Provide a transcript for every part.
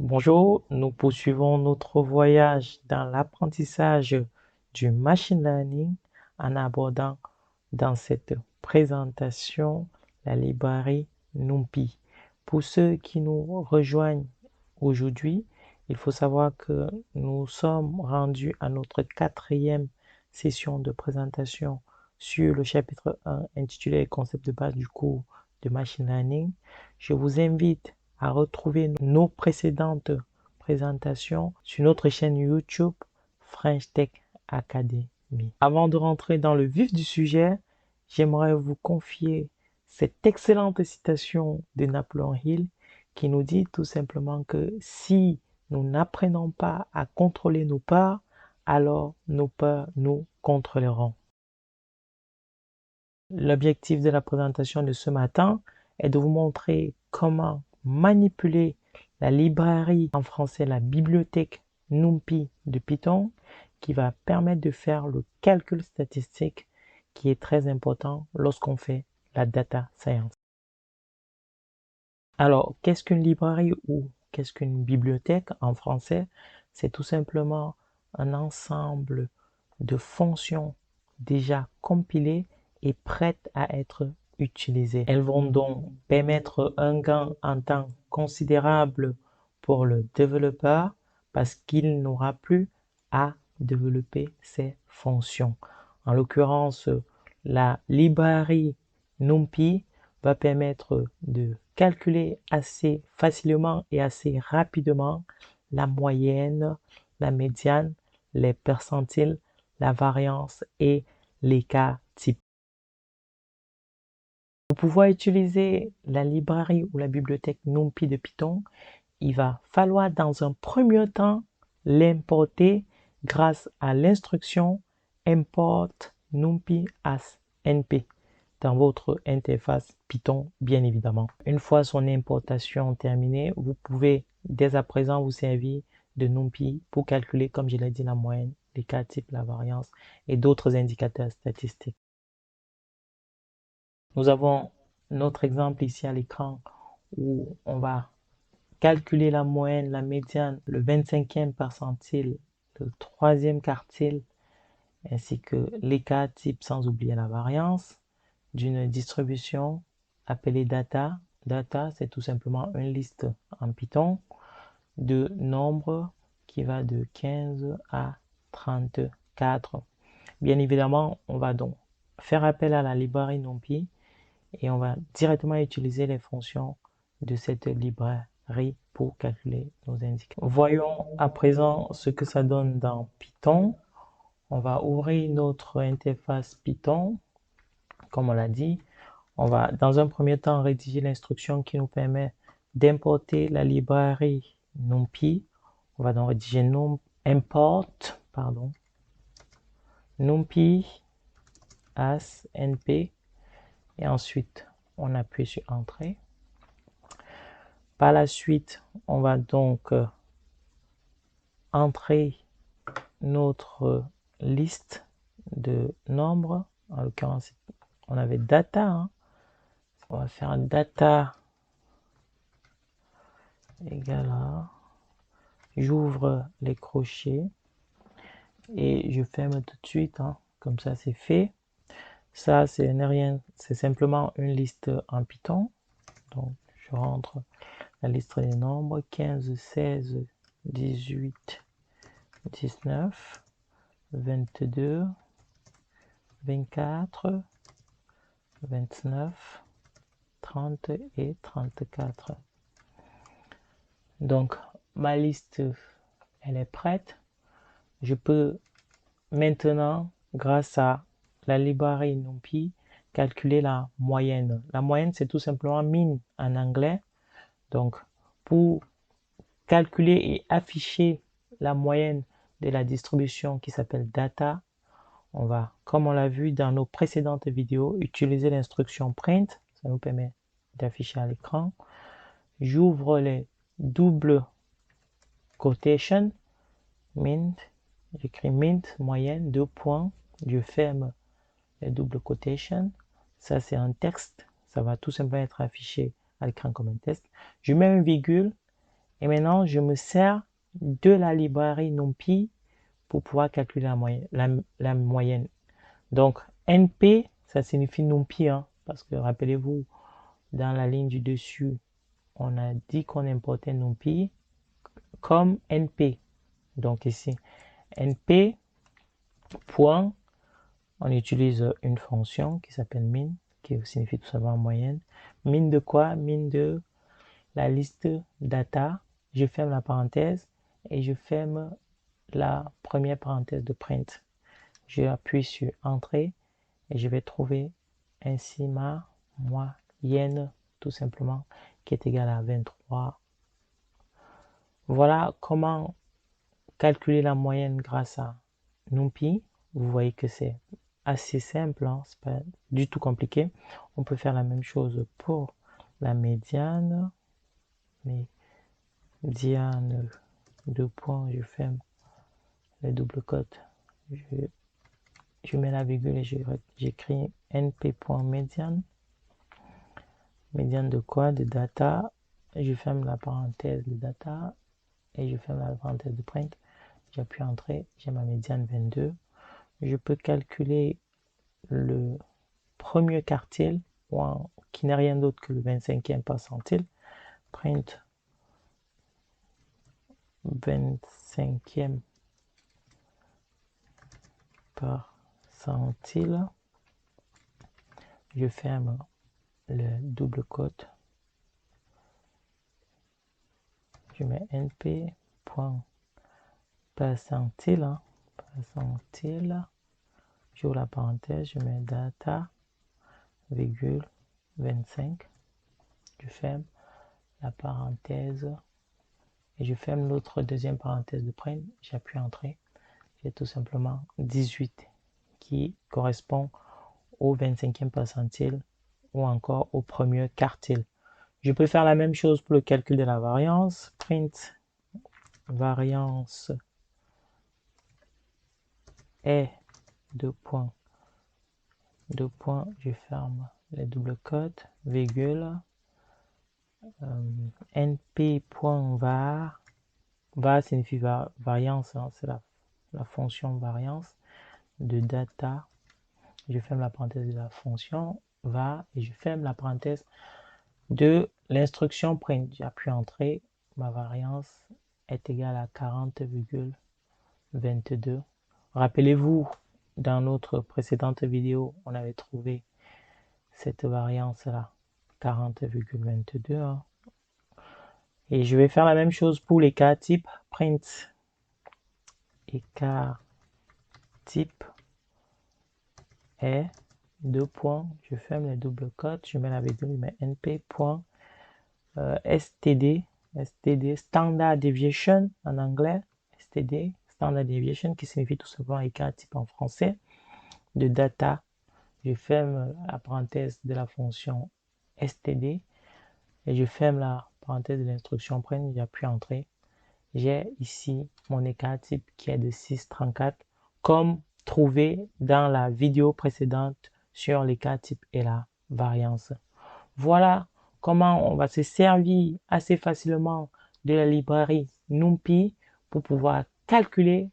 Bonjour, nous poursuivons notre voyage dans l'apprentissage du machine learning en abordant dans cette présentation la librairie NumPy. Pour ceux qui nous rejoignent aujourd'hui, il faut savoir que nous sommes rendus à notre quatrième session de présentation sur le chapitre 1 intitulé Concept de base du cours de machine learning. Je vous invite à retrouver nos précédentes présentations sur notre chaîne YouTube French Tech Academy. Avant de rentrer dans le vif du sujet, j'aimerais vous confier cette excellente citation de Napoléon Hill qui nous dit tout simplement que si nous n'apprenons pas à contrôler nos peurs, alors nos peurs nous contrôleront. L'objectif de la présentation de ce matin est de vous montrer comment manipuler la librairie, en français la bibliothèque NumPy de Python, qui va permettre de faire le calcul statistique qui est très important lorsqu'on fait la data science. Alors, qu'est-ce qu'une librairie ou qu'est-ce qu'une bibliothèque en français? C'est tout simplement un ensemble de fonctions déjà compilées et prêtes à être utilisées. Elles vont donc permettre un gain en temps considérable pour le développeur parce qu'il n'aura plus à développer ces fonctions. En l'occurrence, la librairie NumPy va permettre de calculer assez facilement et assez rapidement la moyenne, la médiane, les percentiles, la variance et les cas types. Pour pouvoir utiliser la librairie ou la bibliothèque NumPy de Python, il va falloir dans un premier temps l'importer grâce à l'instruction import NumPy as np dans votre interface Python, bien évidemment. Une fois son importation terminée, vous pouvez dès à présent vous servir de NumPy pour calculer, comme je l'ai dit, la moyenne, les cas types, la variance et d'autres indicateurs statistiques. Nous avons notre exemple ici à l'écran où on va calculer la moyenne, la médiane, le 25e percentile, le 3e quartile, ainsi que les cas types sans oublier la variance d'une distribution appelée data. Data, c'est tout simplement une liste en Python de nombres qui va de 15 à 34. Bien évidemment, on va donc faire appel à la librairie NumPy et on va directement utiliser les fonctions de cette librairie pour calculer nos indicateurs. Voyons à présent ce que ça donne dans Python. On va ouvrir notre interface Python, comme on l'a dit. On va dans un premier temps rédiger l'instruction qui nous permet d'importer la librairie NumPy. On va donc rédiger import NumPy as np et ensuite on appuie sur Entrée. Par la suite, on va donc entrer notre liste de nombres. En l'occurrence, on avait data. Hein. On va faire data égale à... J'ouvre les crochets et je ferme tout de suite. Hein. Comme ça, c'est fait. Ça, c'est rien. C'est simplement une liste en Python. Donc, je rentre la liste des nombres 15, 16, 18, 19, 22, 24, 29, 30 et 34. Donc, ma liste, elle est prête. Je peux maintenant, grâce à la librairie NumPy, calculer la moyenne. La moyenne, c'est tout simplement min en anglais. Donc, pour calculer et afficher la moyenne de la distribution qui s'appelle data, on va, comme on l'a vu dans nos précédentes vidéos, utiliser l'instruction print. Ça nous permet d'afficher à l'écran. J'ouvre les doubles quotations, mint, j'écris mint, moyenne, 2 points, je ferme les doubles quotations. Ça, c'est un texte, ça va tout simplement être affiché à l'écran comme un texte. Je mets une virgule Et maintenant, je me sers de la librairie NumPy pour pouvoir calculer la moyenne. Donc, NP, ça signifie NumPy, hein, parce que rappelez-vous, dans la ligne du dessus, on a dit qu'on importait NumPy comme NP. Donc ici, NP, point, on utilise une fonction qui s'appelle min, qui signifie tout simplement moyenne. Min de quoi? Min de la liste data. Je ferme la parenthèse et je ferme la première parenthèse de print. Je appuie sur entrée et je vais trouver ainsi ma moyenne tout simplement qui est égale à 23. Voilà comment calculer la moyenne grâce à NumPy. Vous voyez que c'est assez simple, hein, c'est pas du tout compliqué. On peut faire la même chose pour la médiane. Médiane, deux points, je ferme le double cote. Je mets la virgule et j'écris np.médiane. Médiane de quoi? De data. Je ferme la parenthèse de data et je ferme la parenthèse de print. J'appuie entrée, j'ai ma médiane 22. Je peux calculer le premier quartile qui n'est rien d'autre que le 25e percentile. Print 25e percentile. Je ferme le double cote. Je mets np.percentile, hein, percentile. J'ouvre la parenthèse, je mets data, virgule, 25. Je ferme la parenthèse et je ferme l'autre deuxième parenthèse de print. J'appuie entrée. J'ai tout simplement 18 qui correspond au 25e percentile ou encore au premier quartile. Je peux faire la même chose pour le calcul de la variance. Print variance est deux points, je ferme les doubles cotes, virgule, np.var, var signifie variance, hein, c'est la fonction variance de data. Je ferme la parenthèse de la fonction var et je ferme la parenthèse de l'instruction print. J'appuie entrée, ma variance est égale à 40,22. Rappelez-vous, dans notre précédente vidéo, on avait trouvé cette variance-là, 40,22. Hein. Et je vais faire la même chose pour l'écart type print. Écart type est deux points. Je ferme les doubles cotes. Je mets la virgule, je mets np.std. std, standard deviation en anglais. std, standard deviation, qui signifie tout simplement écart type en français. De data, je ferme la parenthèse de la fonction std et je ferme la parenthèse de l'instruction print, j'appuie entrée. J'ai ici mon écart type qui est de 6,34 comme trouvé dans la vidéo précédente sur l'écart type et la variance. Voilà comment on va se servir assez facilement de la librairie NumPy pour pouvoir calculer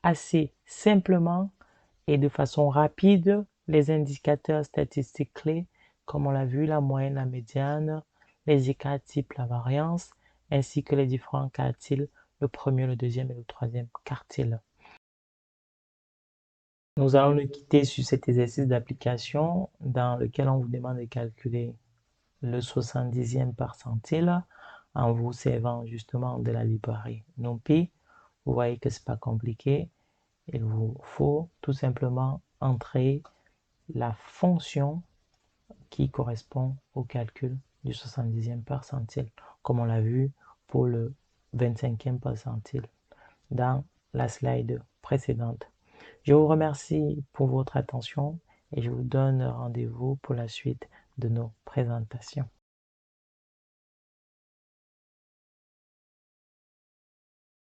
assez simplement et de façon rapide les indicateurs statistiques clés, comme on l'a vu, la moyenne, la médiane, les écarts types, la variance, ainsi que les différents quartiles, le premier, le deuxième et le troisième quartile. Nous allons nous quitter sur cet exercice d'application dans lequel on vous demande de calculer le 70e percentile en vous servant justement de la librairie NumPy. Vous voyez que c'est pas compliqué. Il vous faut tout simplement entrer la fonction qui correspond au calcul du 70e percentile, comme on l'a vu pour le 25e percentile dans la slide précédente. Je vous remercie pour votre attention et je vous donne rendez-vous pour la suite de nos présentations.